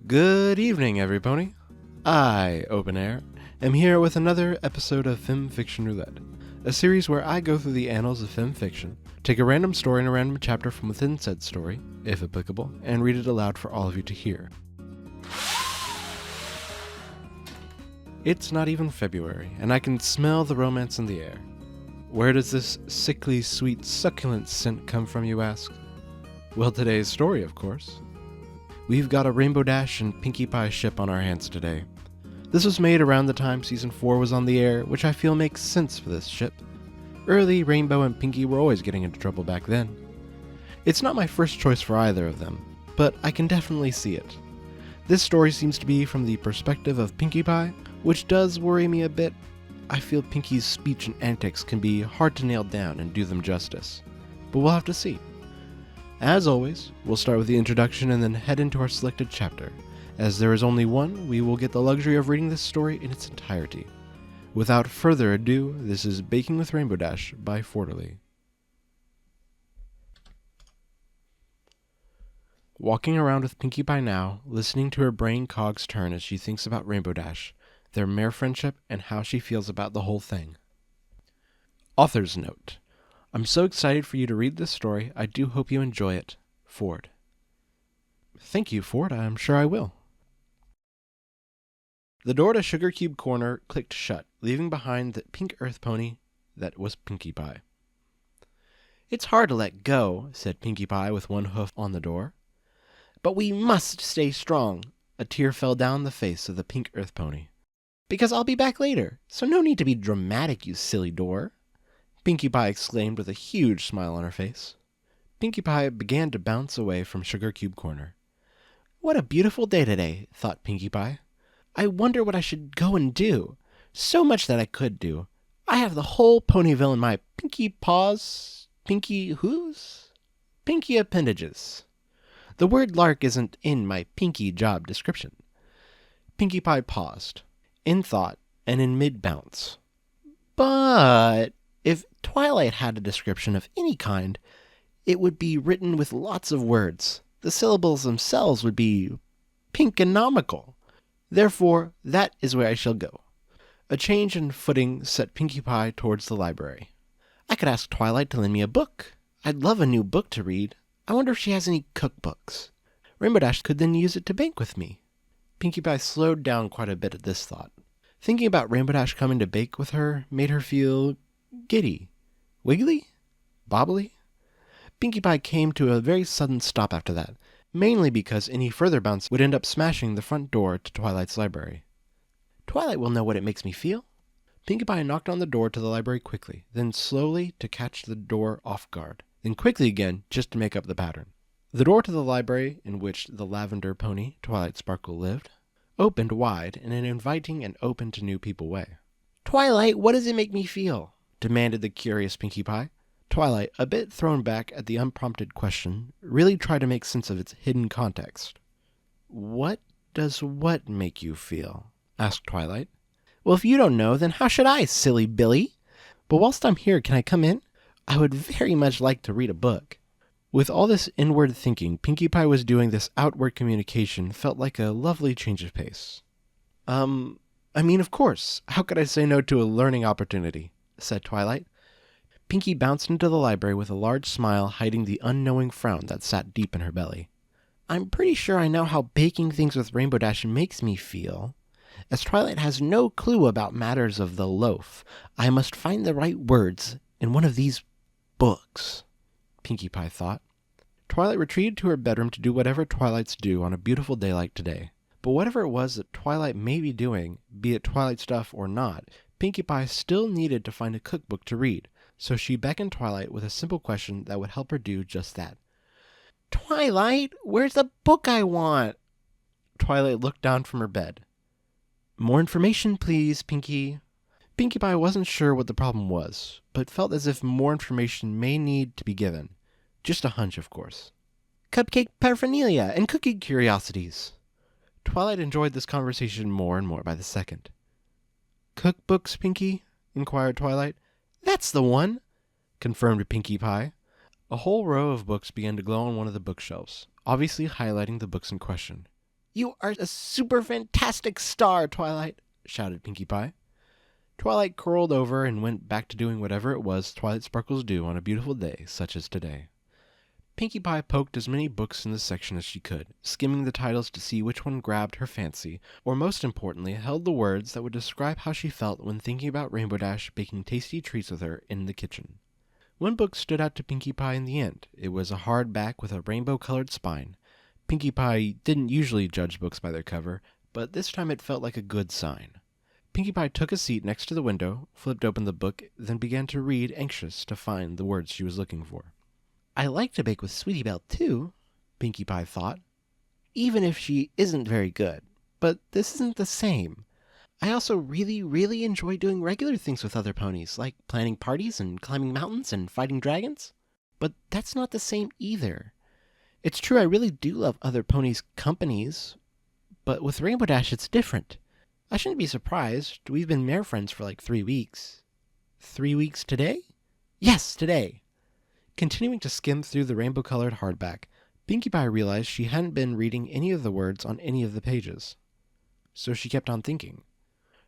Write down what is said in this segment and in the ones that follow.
Good evening, everybody. I, Openair, am here with another episode of FIM Fiction Roulette, a series where I go through the annals of FIM fiction, take a random story and a random chapter from within said story, if applicable, and read it aloud for all of you to hear. It's not even February, and I can smell the romance in the air. Where does this sickly, sweet, succulent scent come from, you ask? Well, today's story, of course. We've got a Rainbow Dash and Pinkie Pie ship on our hands today. This was made around the time Season 4 was on the air, which I feel makes sense for this ship. Early, Rainbow and Pinkie were always getting into trouble back then. It's not my first choice for either of them, but I can definitely see it. This story seems to be from the perspective of Pinkie Pie, which does worry me a bit. I feel Pinkie's speech and antics can be hard to nail down and do them justice, but we'll have to see. As always, we'll start with the introduction and then head into our selected chapter. As there is only one, we will get the luxury of reading this story in its entirety. Without further ado, this is Baking with Rainbow Dash by Forderly. Walking around with Pinkie Pie now, listening to her brain cogs turn as she thinks about Rainbow Dash, their mere friendship, and how she feels about the whole thing. Author's note. I'm so excited for you to read this story. I do hope you enjoy it. Ford. Thank you, Ford. I'm sure I will. The door to Sugar Cube Corner clicked shut, leaving behind the pink earth pony that was Pinkie Pie. It's hard to let go, said Pinkie Pie with one hoof on the door. But we must stay strong. A tear fell down the face of the pink earth pony. Because I'll be back later, so no need to be dramatic, you silly door. Pinkie Pie exclaimed with a huge smile on her face. Pinkie Pie began to bounce away from Sugar Cube Corner. What a beautiful day today, thought Pinkie Pie. I wonder what I should go and do. So much that I could do. I have the whole Ponyville in my pinky paws, pinky who's? Pinky appendages. The word lark isn't in my pinky job description. Pinkie Pie paused, in thought and in mid-bounce. But if Twilight had a description of any kind, it would be written with lots of words. The syllables themselves would be pinkonomical. Therefore, that is where I shall go. A change in footing set Pinkie Pie towards the library. I could ask Twilight to lend me a book. I'd love a new book to read. I wonder if she has any cookbooks. Rainbow Dash could then use it to bake with me. Pinkie Pie slowed down quite a bit at this thought. Thinking about Rainbow Dash coming to bake with her made her feel giddy. Wiggly? Bobbly? Pinkie Pie came to a very sudden stop after that, mainly because any further bounce would end up smashing the front door to Twilight's library. Twilight will know what it makes me feel. Pinkie Pie knocked on the door to the library quickly, then slowly to catch the door off guard, then quickly again just to make up the pattern. The door to the library, in which the lavender pony, Twilight Sparkle, lived, opened wide in an inviting and open to new people way. Twilight, what does it make me feel? Demanded the curious Pinkie Pie. Twilight, a bit thrown back at the unprompted question, really tried to make sense of its hidden context. What does what make you feel? Asked Twilight. Well, if you don't know, then how should I, silly Billy? But whilst I'm here, can I come in? I would very much like to read a book. With all this inward thinking Pinkie Pie was doing, this outward communication felt like a lovely change of pace. Of course. How could I say no to a learning opportunity? Said Twilight. Pinkie bounced into the library with a large smile hiding the unknowing frown that sat deep in her belly. I'm pretty sure I know how baking things with Rainbow Dash makes me feel. As Twilight has no clue about matters of the loaf, I must find the right words in one of these books, Pinkie Pie thought. Twilight retreated to her bedroom to do whatever Twilights do on a beautiful day like today. But whatever it was that Twilight may be doing, be it Twilight stuff or not, Pinkie Pie still needed to find a cookbook to read, so she beckoned Twilight with a simple question that would help her do just that. Twilight, where's the book I want? Twilight looked down from her bed. More information, please, Pinkie. Pinkie Pie wasn't sure what the problem was, but felt as if more information may need to be given. Just a hunch, of course. Cupcake paraphernalia and cookie curiosities. Twilight enjoyed this conversation more and more by the second. Cookbooks, Pinkie? Inquired Twilight. That's the one, confirmed Pinkie Pie. A whole row of books began to glow on one of the bookshelves, obviously highlighting the books in question. You are a super fantastic star, Twilight, shouted Pinkie Pie. Twilight curled over and went back to doing whatever it was Twilight Sparkles do on a beautiful day such as today. Pinkie Pie poked as many books in the section as she could, skimming the titles to see which one grabbed her fancy, or most importantly, held the words that would describe how she felt when thinking about Rainbow Dash baking tasty treats with her in the kitchen. One book stood out to Pinkie Pie in the end. It was a hardback with a rainbow-colored spine. Pinkie Pie didn't usually judge books by their cover, but this time it felt like a good sign. Pinkie Pie took a seat next to the window, flipped open the book, then began to read, anxious to find the words she was looking for. I like to bake with Sweetie Belle, too, Pinkie Pie thought, even if she isn't very good. But this isn't the same. I also really enjoy doing regular things with other ponies, like planning parties and climbing mountains and fighting dragons. But that's not the same either. It's true I really do love other ponies' companies, but with Rainbow Dash it's different. I shouldn't be surprised. We've been mare friends for like 3 weeks. 3 weeks today? Yes, today. Continuing to skim through the rainbow-colored hardback, Pinkie Pie realized she hadn't been reading any of the words on any of the pages. So she kept on thinking.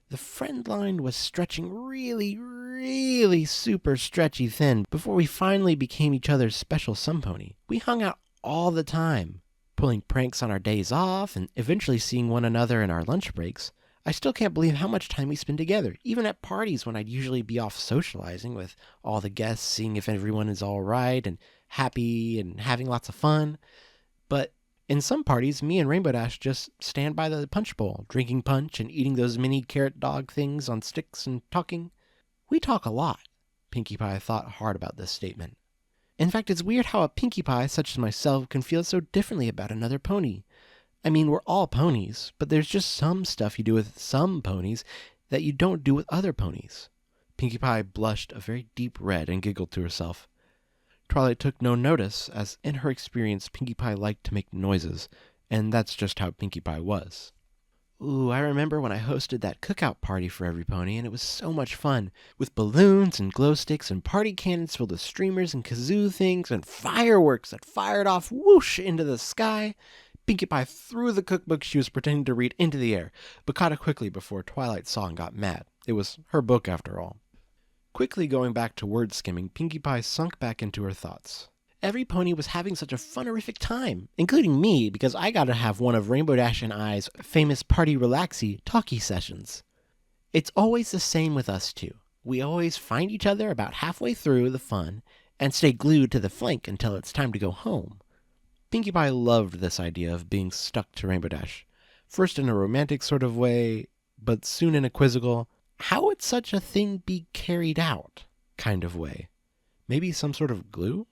The friend line was stretching really super stretchy thin before we finally became each other's special sun pony. We hung out all the time, pulling pranks on our days off and eventually seeing one another in our lunch breaks. I still can't believe how much time we spend together, even at parties when I'd usually be off socializing with all the guests, seeing if everyone is all right and happy and having lots of fun. But in some parties, me and Rainbow Dash just stand by the punch bowl, drinking punch and eating those mini carrot dog things on sticks and talking. We talk a lot. Pinkie Pie thought hard about this statement. In fact, it's weird how a Pinkie Pie such as myself can feel so differently about another pony. I mean, we're all ponies, but there's just some stuff you do with some ponies that you don't do with other ponies. Pinkie Pie blushed a very deep red and giggled to herself. Twilight took no notice, as in her experience, Pinkie Pie liked to make noises, and that's just how Pinkie Pie was. Ooh, I remember when I hosted that cookout party for every pony, and it was so much fun, with balloons and glow sticks and party cannons filled with streamers and kazoo things and fireworks that fired off whoosh into the sky. Pinkie Pie threw the cookbook she was pretending to read into the air, but caught it quickly before Twilight saw and got mad. It was her book after all. Quickly going back to word skimming, Pinkie Pie sunk back into her thoughts. Every pony was having such a funerific time, including me, because I got to have one of Rainbow Dash and I's famous party relaxy talkie sessions. It's always the same with us two. We always find each other about halfway through the fun and stay glued to the flank until it's time to go home. Pinkie Pie loved this idea of being stuck to Rainbow Dash, first in a romantic sort of way, but soon in a quizzical, how would such a thing be carried out kind of way. Maybe some sort of glue?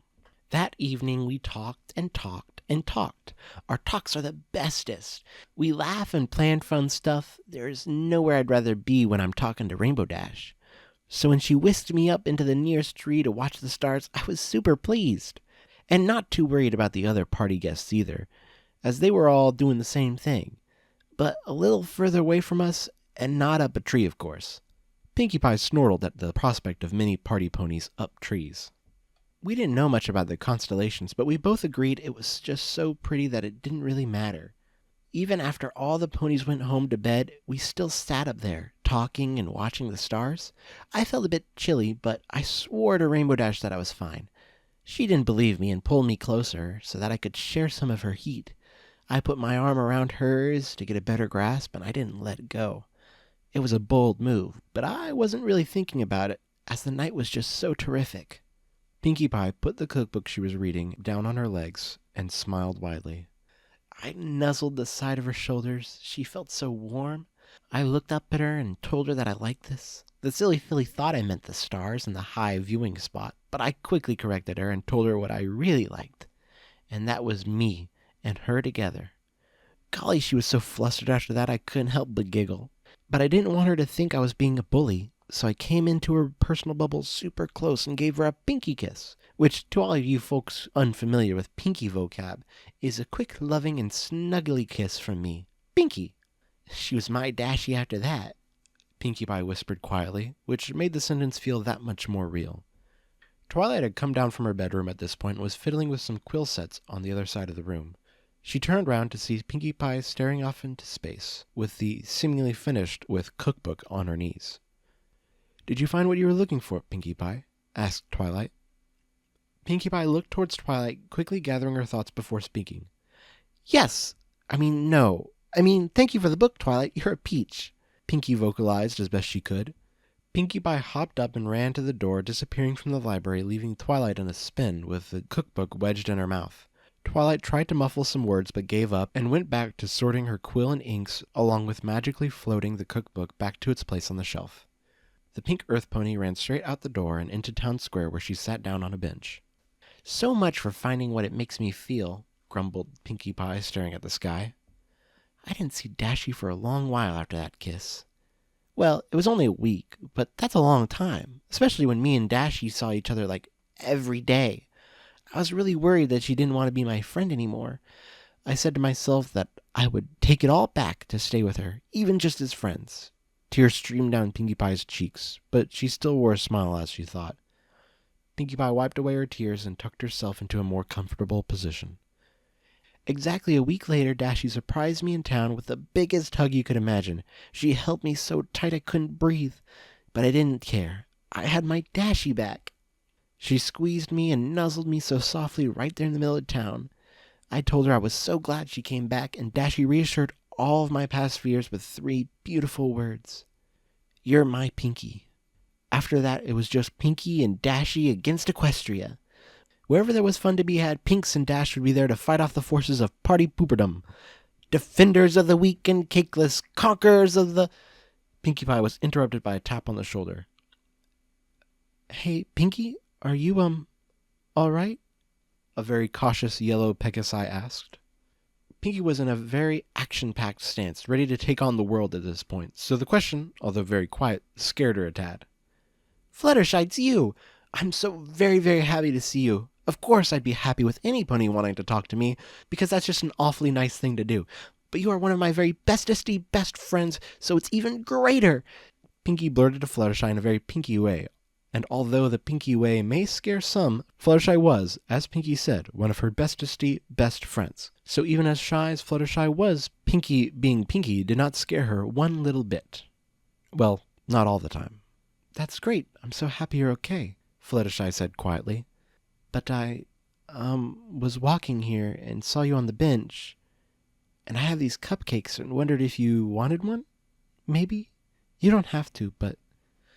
That evening we talked and talked and talked. Our talks are the bestest. We laugh and plan fun stuff. There's nowhere I'd rather be when I'm talking to Rainbow Dash. So when she whisked me up into the nearest tree to watch the stars, I was super pleased. And not too worried about the other party guests either, as they were all doing the same thing, but a little further away from us, and not up a tree, of course. Pinkie Pie snortled at the prospect of many party ponies up trees. We didn't know much about the constellations, but we both agreed it was just so pretty that it didn't really matter. Even after all the ponies went home to bed, we still sat up there, talking and watching the stars. I felt a bit chilly, but I swore to Rainbow Dash that I was fine. She didn't believe me and pulled me closer so that I could share some of her heat. I put my arm around hers to get a better grasp, and I didn't let go. It was a bold move, but I wasn't really thinking about it, as the night was just so terrific. Pinkie Pie put the cookbook she was reading down on her legs and smiled widely. I nuzzled the side of her shoulders. She felt so warm. I looked up at her and told her that I liked this. The silly filly thought I meant the stars and the high viewing spot, but I quickly corrected her and told her what I really liked, and that was me and her together. Golly, she was so flustered after that I couldn't help but giggle. But I didn't want her to think I was being a bully, so I came into her personal bubble super close and gave her a pinky kiss, which, to all of you folks unfamiliar with pinky vocab, is a quick, loving, and snuggly kiss from me. Pinky! She was my Dashie after that, Pinkie Pie whispered quietly, which made the sentence feel that much more real. Twilight had come down from her bedroom at this point and was fiddling with some quill sets on the other side of the room. She turned round to see Pinkie Pie staring off into space, with the seemingly finished with cookbook on her knees. "Did you find what you were looking for, Pinkie Pie?" asked Twilight. Pinkie Pie looked towards Twilight, quickly gathering her thoughts before speaking. No. Thank you for the book, Twilight. You're a peach," Pinkie vocalized as best she could. Pinkie Pie hopped up and ran to the door, disappearing from the library, leaving Twilight in a spin with the cookbook wedged in her mouth. Twilight tried to muffle some words but gave up and went back to sorting her quill and inks, along with magically floating the cookbook back to its place on the shelf. The pink earth pony ran straight out the door and into town square, where she sat down on a bench. "So much for finding what it makes me feel," grumbled Pinkie Pie, staring at the sky. "I didn't see Dashy for a long while after that kiss. Well, it was only a week, but that's a long time, especially when me and Dashy saw each other like every day. I was really worried that she didn't want to be my friend anymore. I said to myself that I would take it all back to stay with her, even just as friends." Tears streamed down Pinkie Pie's cheeks, but she still wore a smile as she thought. Pinkie Pie wiped away her tears and tucked herself into a more comfortable position. "Exactly a week later, Dashy surprised me in town with the biggest hug you could imagine. She held me so tight I couldn't breathe, but I didn't care. I had my Dashy back. She squeezed me and nuzzled me so softly right there in the middle of town. I told her I was so glad she came back, and Dashy reassured all of my past fears with 3 beautiful words. 'You're my Pinkie.' After that, it was just Pinkie and Dashy against Equestria. Wherever there was fun to be had, Pinks and Dash would be there to fight off the forces of party pooperdom. Defenders of the weak and cakeless, conquerors of the—" Pinkie Pie was interrupted by a tap on the shoulder. "Hey, Pinkie, are you, all right?" a very cautious yellow Pegasi asked. Pinkie was in a very action-packed stance, ready to take on the world at this point, so the question, although very quiet, scared her a tad. "Fluttershy, it's you! I'm so very, very happy to see you. Of course I'd be happy with any pony wanting to talk to me, because that's just an awfully nice thing to do. But you are one of my very bestesty best friends, so it's even greater!" Pinkie blurted to Fluttershy in a very Pinkie way, and although the Pinkie way may scare some, Fluttershy was, as Pinkie said, one of her bestesty best friends. So even as shy as Fluttershy was, Pinkie being Pinkie did not scare her one little bit. Well, not all the time. "That's great. I'm so happy you're okay," Fluttershy said quietly. "But I, was walking here and saw you on the bench, and I have these cupcakes and wondered if you wanted one? Maybe? You don't have to, but—"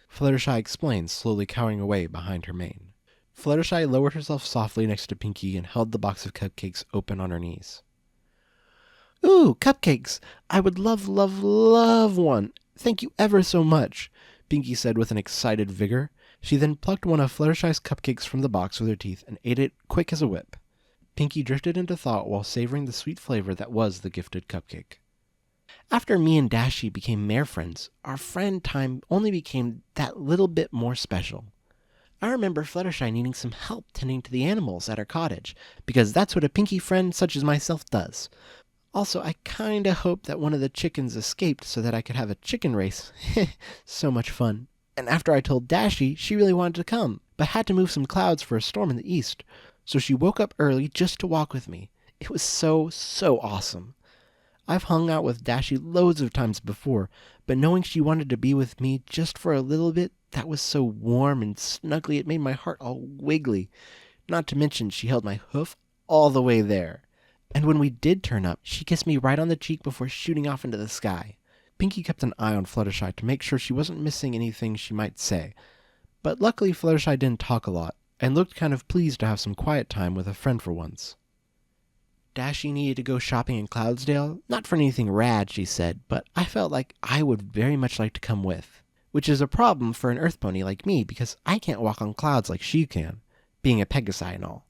Fluttershy explained, slowly cowering away behind her mane. Fluttershy lowered herself softly next to Pinkie and held the box of cupcakes open on her knees. "Ooh, cupcakes! I would love, love, love one! Thank you ever so much," Pinkie said with an excited vigor. She then plucked one of Fluttershy's cupcakes from the box with her teeth and ate it quick as a whip. Pinkie drifted into thought while savoring the sweet flavor that was the gifted cupcake. "After me and Dashy became mere friends, our friend time only became that little bit more special. I remember Fluttershy needing some help tending to the animals at her cottage, because that's what a Pinkie friend such as myself does. Also, I kinda hoped that one of the chickens escaped so that I could have a chicken race. So much fun. And after I told Dashy, she really wanted to come, but had to move some clouds for a storm in the east. So she woke up early just to walk with me. It was so, so awesome. I've hung out with Dashy loads of times before, but knowing she wanted to be with me just for a little bit, that was so warm and snuggly it made my heart all wiggly. Not to mention she held my hoof all the way there. And when we did turn up, she kissed me right on the cheek before shooting off into the sky." Pinkie kept an eye on Fluttershy to make sure she wasn't missing anything she might say. But luckily Fluttershy didn't talk a lot, and looked kind of pleased to have some quiet time with a friend for once. "Dashy needed to go shopping in Cloudsdale, not for anything rad," she said, "but I felt like I would very much like to come with. Which is a problem for an earth pony like me, because I can't walk on clouds like she can, being a Pegasi and all.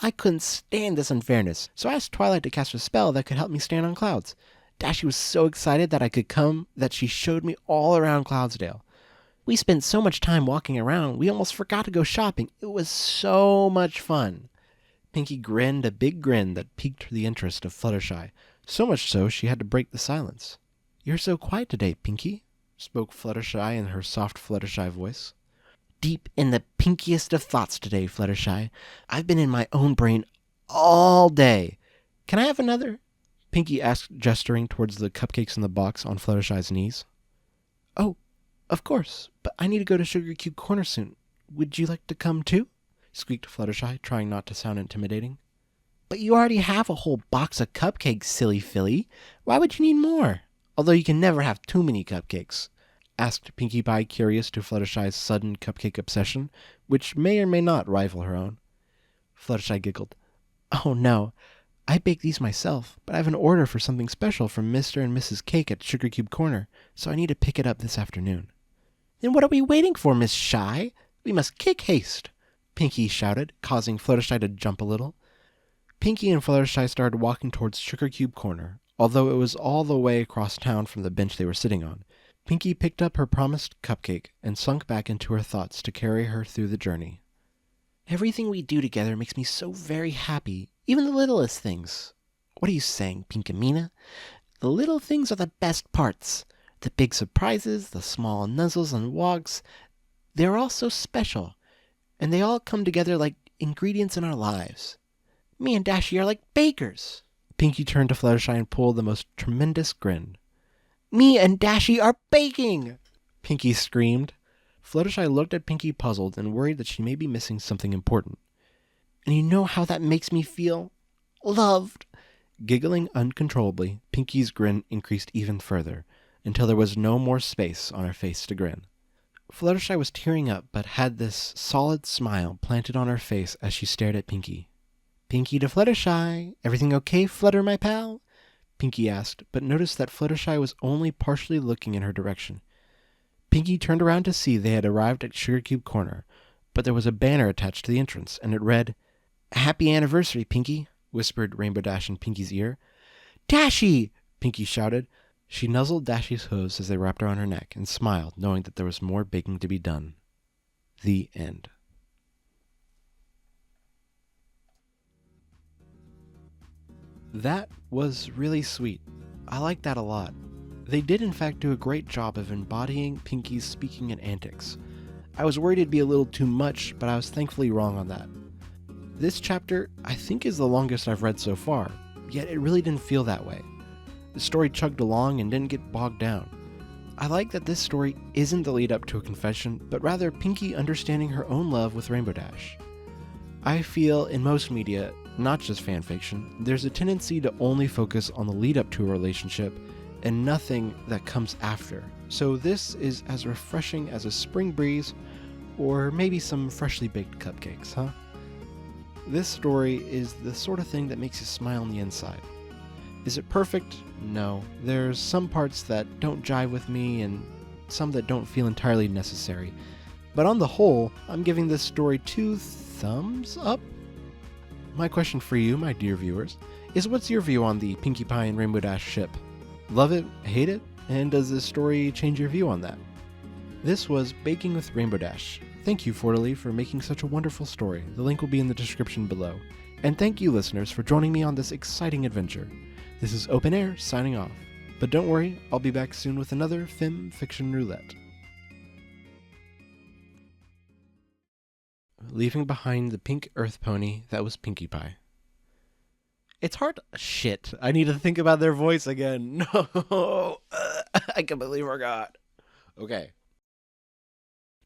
I couldn't stand this unfairness, so I asked Twilight to cast a spell that could help me stand on clouds. Dashy was so excited that I could come that she showed me all around Cloudsdale. We spent so much time walking around, we almost forgot to go shopping. It was so much fun." Pinkie grinned a big grin that piqued the interest of Fluttershy, so much so she had to break the silence. "You're so quiet today, Pinkie," spoke Fluttershy in her soft Fluttershy voice. "Deep in the pinkiest of thoughts today, Fluttershy. I've been in my own brain all day. Can I have another? Pinkie asked, gesturing towards the cupcakes in the box on Fluttershy's knees. Oh, of course, but I need to go to Sugar Cube Corner soon. Would you like to come too? Squeaked Fluttershy, trying not to sound intimidating. But you already have a whole box of cupcakes, silly filly. Why would you need more? Although you can never have too many cupcakes, asked Pinkie Pie, curious to Fluttershy's sudden cupcake obsession, which may or may not rival her own. Fluttershy giggled. Oh no, I baked these myself, but I have an order for something special from Mr. and Mrs. Cake at Sugar Cube Corner, so I need to pick it up this afternoon. Then what are we waiting for, Miss Shy? We must kick haste, Pinkie shouted, causing Fluttershy to jump a little. Pinkie and Fluttershy started walking towards Sugar Cube Corner, although it was all the way across town from the bench they were sitting on. Pinkie picked up her promised cupcake and sunk back into her thoughts to carry her through the journey. Everything we do together makes me so very happy, even the littlest things. What are you saying, Pinkamena? The little things are the best parts. The big surprises, the small nuzzles and wogs, they're all so special, and they all come together like ingredients in our lives. Me and Dashie are like bakers. Pinkie turned to Fluttershy and pulled the most tremendous grin. Me and Dashie are baking! Pinkie screamed. Fluttershy looked at Pinkie puzzled and worried that she may be missing something important. And you know how that makes me feel? Loved! Giggling uncontrollably, Pinkie's grin increased even further, until there was no more space on her face to grin. Fluttershy was tearing up, but had this solid smile planted on her face as she stared at Pinkie. Pinkie to Fluttershy, everything okay, Flutter, my pal? Pinkie asked, but noticed that Fluttershy was only partially looking in her direction. Pinkie turned around to see they had arrived at Sugar Cube Corner, but there was a banner attached to the entrance, and it read, Happy anniversary, Pinkie, whispered Rainbow Dash in Pinkie's ear. Dashie! Pinkie shouted. She nuzzled Dashie's hooves as they wrapped around her neck, and smiled, knowing that there was more baking to be done. The end. That was really sweet. I liked that a lot. They did in fact do a great job of embodying Pinkie's speaking and antics. I was worried it'd be a little too much, but I was thankfully wrong on that. This chapter, I think, is the longest I've read so far, yet it really didn't feel that way. The story chugged along and didn't get bogged down. I like that this story isn't the lead up to a confession, but rather Pinkie understanding her own love with Rainbow Dash. I feel in most media, not just fanfiction, there's a tendency to only focus on the lead up to a relationship and nothing that comes after. So this is as refreshing as a spring breeze or maybe some freshly baked cupcakes, huh? This story is the sort of thing that makes you smile on the inside. Is it perfect? No. There's some parts that don't jive with me and some that don't feel entirely necessary. But on the whole, I'm giving this story 2 thumbs up. My question for you, my dear viewers, is what's your view on the Pinkie Pie and Rainbow Dash ship? Love it? Hate it? And does this story change your view on that? This was Baking with Rainbow Dash. Thank you, Fortily, for making such a wonderful story. The link will be in the description below. And thank you, listeners, for joining me on this exciting adventure. This is Openair signing off. But don't worry, I'll be back soon with another FIM Fiction Roulette. Leaving behind the pink earth pony that was Pinkie Pie. It's hard. Shit, I need to think about their voice again. No, I completely forgot. Okay.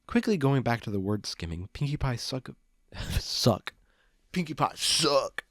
Quickly going back to the word skimming, Pinkie Pie suck. Pinkie Pie suck.